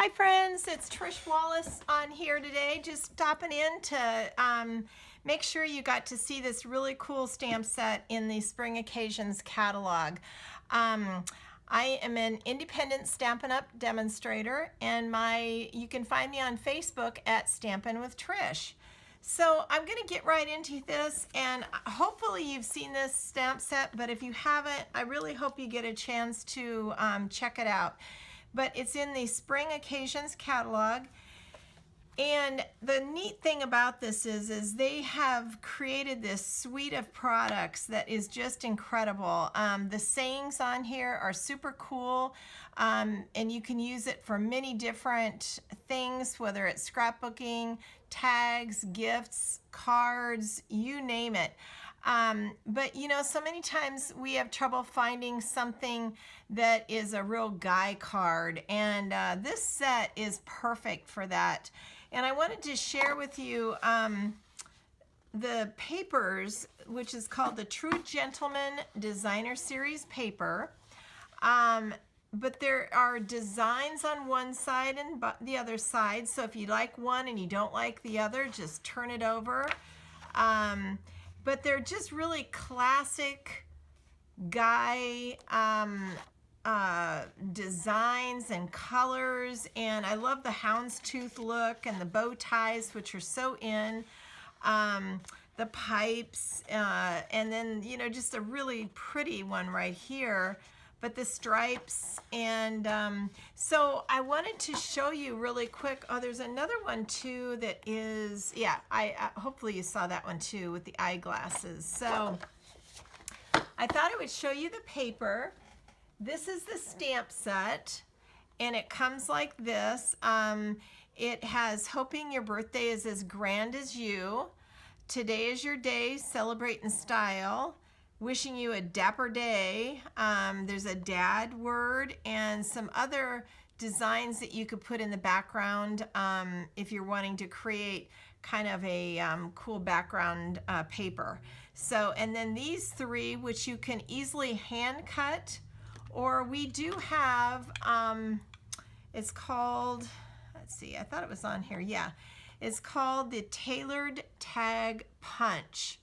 Hi friends, it's Trish Wallace on here today, just stopping in to make sure you got to see this really cool stamp set in the Spring Occasions catalog. I am an independent Stampin' Up! Demonstrator, and you can find me on Facebook at Stampin' with Trish. So I'm going to get right into this, and hopefully you've seen this stamp set, but if you haven't, I really hope you get a chance to check it out. But it's in the Spring Occasions catalog. And the neat thing about this is they have created this suite of products that is just incredible. The sayings on here are super cool, and you can use it for many different things, whether it's scrapbooking, tags, gifts, cards, you name it. But you know, so many times we have trouble finding something that is a real guy card, and this set is perfect for that. And I wanted to share with you the papers, which is called the True Gentleman Designer Series paper. But there are designs on one side and the other side, so if you like one and you don't like the other, just turn it over. But they're just really classic guy designs and colors, and I love the houndstooth look and the bow ties, which are so in, the pipes, and then, you know, just a really pretty one right here, but the stripes. And so I wanted to show you really quick. Oh, there's another one too that is, yeah, I hopefully you saw that one too with the eyeglasses. So I thought I would show you the paper. This is the stamp set, and it comes like this. It has "Hoping your birthday is as grand as you. Today is your day, celebrate in style. Wishing you a dapper day." There's a dad word and some other designs that you could put in the background if you're wanting to create kind of a cool background paper. So, and then these three, which you can easily hand cut, or we do have, it's called, let's see, I thought it was on here, yeah. It's called the Tailored Tag Punch.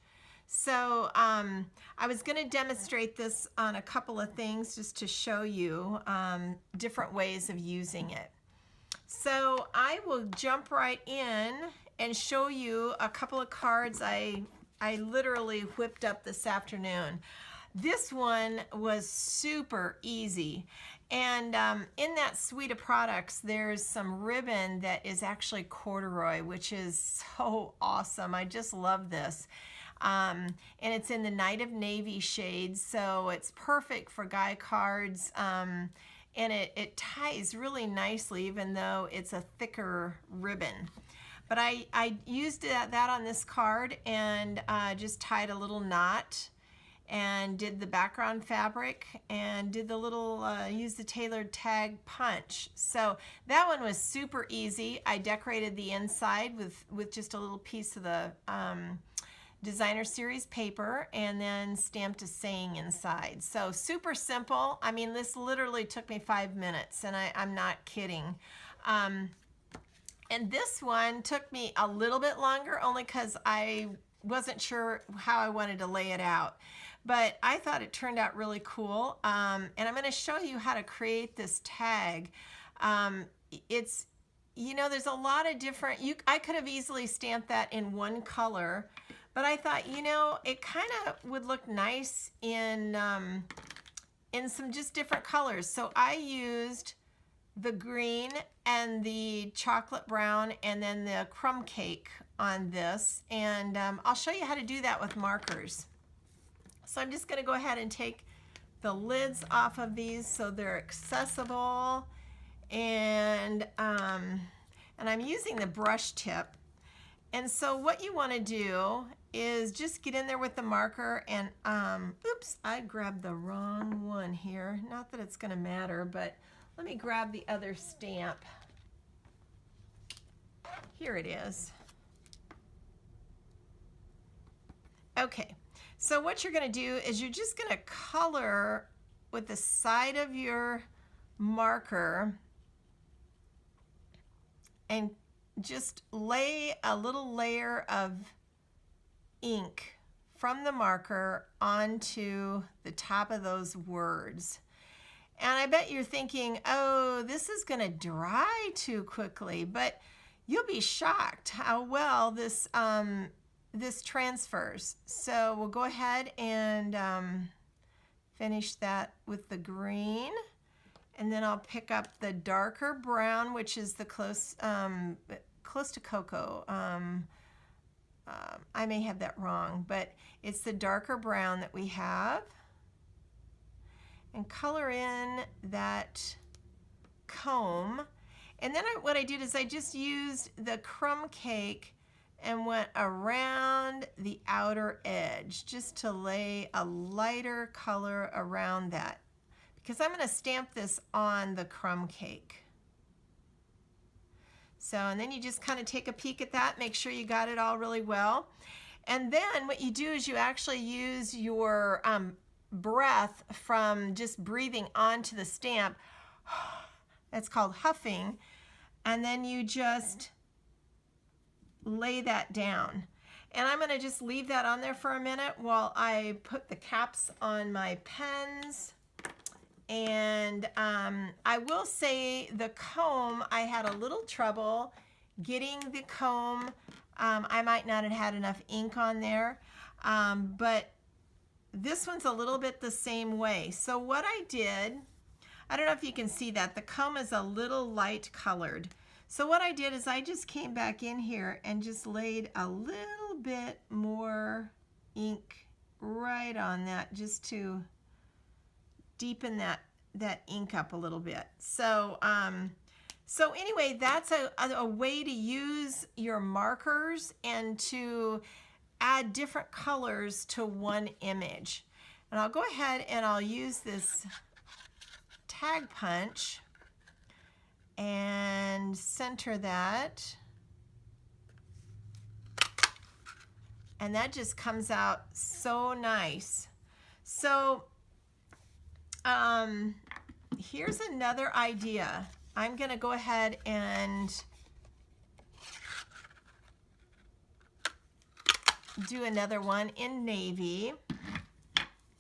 So I was going to demonstrate this on a couple of things just to show you different ways of using it. So I will jump right in and show you a couple of cards I literally whipped up this afternoon. This one was super easy, and in that suite of products there's some ribbon that is actually corduroy, which is so awesome. I just love this. And it's in the Night of Navy shade, so it's perfect for guy cards, and it ties really nicely even though it's a thicker ribbon. But I used that on this card and just tied a little knot and did the background fabric and did the little, used the tailored tag punch. So that one was super easy. I decorated the inside with just a little piece of the Designer Series paper and then stamped a saying inside. So super simple. I mean, this literally took me 5 minutes, and I'm not kidding. And this one took me a little bit longer only because I wasn't sure how I wanted to lay it out. But I thought it turned out really cool. And I'm going to show you how to create this tag. It's, you know, there's a lot of different, I could have easily stamped that in one color, but I thought, you know, it kind of would look nice in some just different colors. So I used the green and the chocolate brown and then the crumb cake on this, and I'll show you how to do that with markers. So I'm just going to go ahead and take the lids off of these so they're accessible, and I'm using the brush tip. And so what you want to do is just get in there with the marker and oops, I grabbed the wrong one here. Not that it's going to matter, but let me grab the other stamp. Here it is. Okay, so what you're going to do is you're just going to color with the side of your marker and just lay a little layer of ink from the marker onto the top of those words. And I bet you're thinking, oh, this is going to dry too quickly, but you'll be shocked how well this this transfers. So we'll go ahead and finish that with the green, and then I'll pick up the darker brown, which is the close to cocoa. I may have that wrong, but it's the darker brown that we have. And color in that comb. And then what I did is I just used the crumb cake and went around the outer edge just to lay a lighter color around that, because I'm going to stamp this on the crumb cake. So, and then you just kind of take a peek at that, make sure you got it all really well. And then what you do is you actually use your breath from just breathing onto the stamp. That's called huffing. And then you just lay that down. And I'm going to just leave that on there for a minute while I put the caps on my pens. And I will say the comb, I had a little trouble getting the comb. I might not have had enough ink on there, but this one's a little bit the same way. So what I did, I don't know if you can see that, the comb is a little light colored. So what I did is I just came back in here and just laid a little bit more ink right on that, just to deepen that ink up a little bit. So so anyway, that's a way to use your markers and to add different colors to one image. And I'll go ahead and I'll use this tag punch and center that. And that just comes out so nice. So here's another idea. I'm going to go ahead and do another one in navy.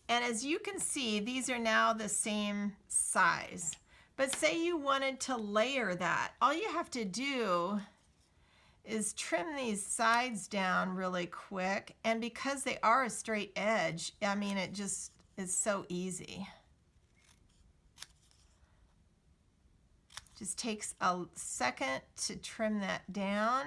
And as you can see, these are now the same size. But say you wanted to layer that, all you have to do is trim these sides down really quick. And because they are a straight edge, I mean, it just is so easy. Just takes a second to trim that down.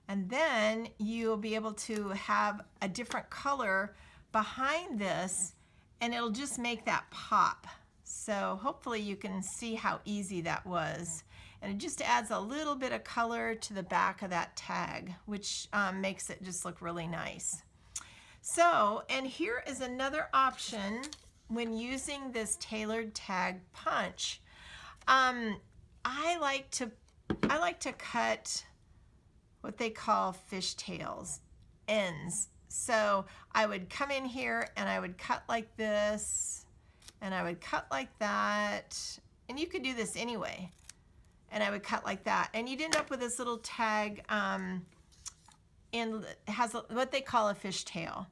And then you'll be able to have a different color behind this, and it'll just make that pop. So hopefully you can see how easy that was. And it just adds a little bit of color to the back of that tag, which makes it just look really nice. So, and here is another option when using this tailored tag punch. I like to cut what they call fishtails, ends. So I would come in here and I would cut like this, and I would cut like that, and you could do this anyway. And I would cut like that, and you'd end up with this little tag, and it has what they call a fishtail.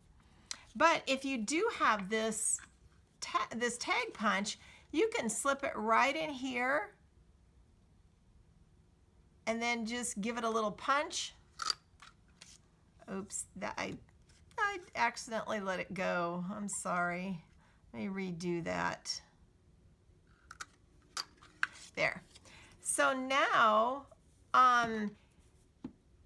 But if you do have this tag punch, you can slip it right in here and then just give it a little punch. Oops, I accidentally let it go. I'm sorry. Let me redo that. There. So now,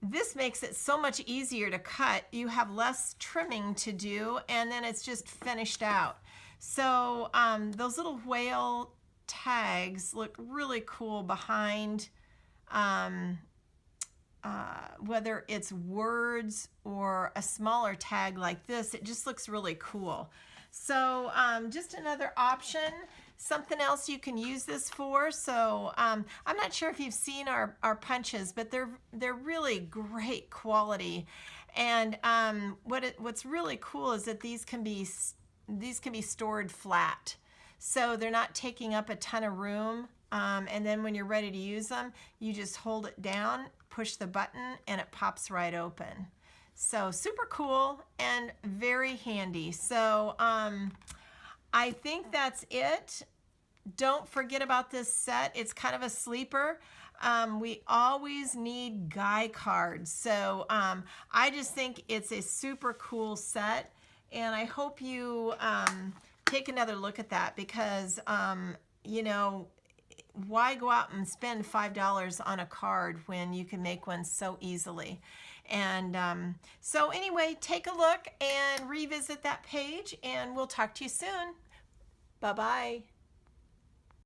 this makes it so much easier to cut. You have less trimming to do, and then it's just finished out. So those little whale tags look really cool behind, whether it's words or a smaller tag like this. It just looks really cool. So just another option. Something else you can use this for. So I'm not sure if you've seen our punches, but they're really great quality. And what's really cool is that these can be stored flat, so they're not taking up a ton of room and then when you're ready to use them, you just hold it down, push the button, and it pops right open. So super cool and very handy. So I think that's it. Don't forget about this set. It's kind of a sleeper. We always need Guy cards. So I just think it's a super cool set. And I hope you take another look at that because, you know, why go out and spend $5 on a card when you can make one so easily? And so anyway, take a look and revisit that page, and we'll talk to you soon. Bye-bye.